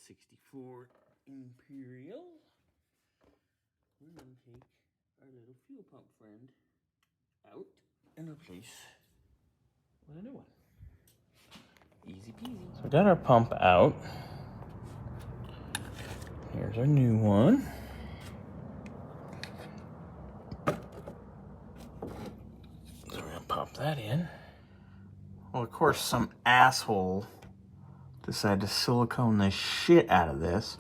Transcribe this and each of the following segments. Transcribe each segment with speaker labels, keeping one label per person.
Speaker 1: 64 Imperial. We're going to take our little fuel pump friend out and replace with a new one. Easy peasy. So we got our pump out. Here's our new one. So we're going to pop that in. Well, of course, some asshole decided to silicone the shit out of this.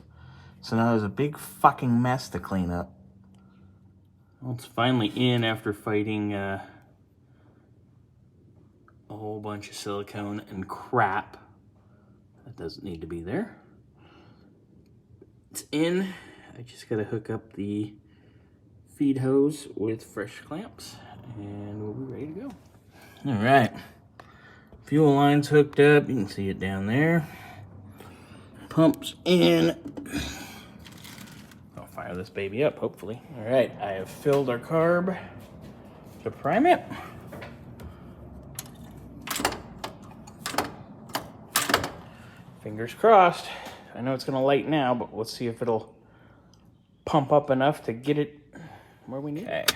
Speaker 1: So now there's a big fucking mess to clean up. Well, it's finally in after fighting a whole bunch of silicone and crap that doesn't need to be there. It's in. I just gotta hook up the feed hose with fresh clamps and we'll be ready to go. All right, fuel line's hooked up. You can see it down there. Pump's in. I'll fire this baby up, hopefully. All right, I have filled our carb to prime it. Fingers crossed. I know it's gonna light now, but let's see if it'll pump up enough to get it where we need it.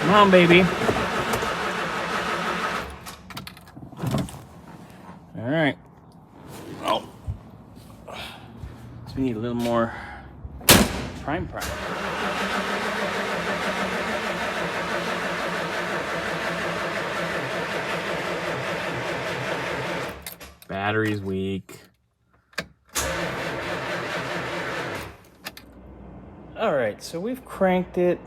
Speaker 1: Come on, baby. All right. Oh. So we need a little more prime. Battery's weak. All right, so we've cranked it.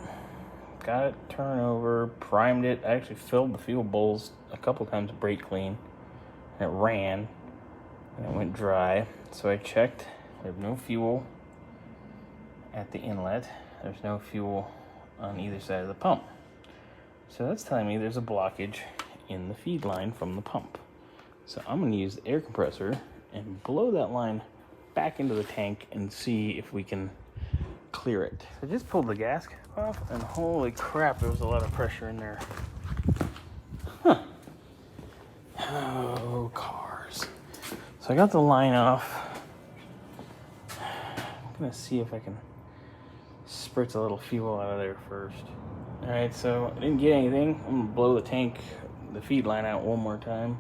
Speaker 1: Got it turned over, primed it. I actually filled the fuel bowls a couple times, brake clean, and it ran, and it went dry. So I checked. There's no fuel at the inlet. There's no fuel on either side of the pump. So that's telling me there's a blockage in the feed line from the pump. So I'm going to use the air compressor and blow that line back into the tank and see if we can clear it. I just pulled the gasket off and holy crap, there was a lot of pressure in there. Huh. Oh, cars. So I got the line off. I'm gonna see if I can spritz a little fuel out of there first. All right, so I didn't get anything. I'm gonna blow the tank, the feed line out one more time.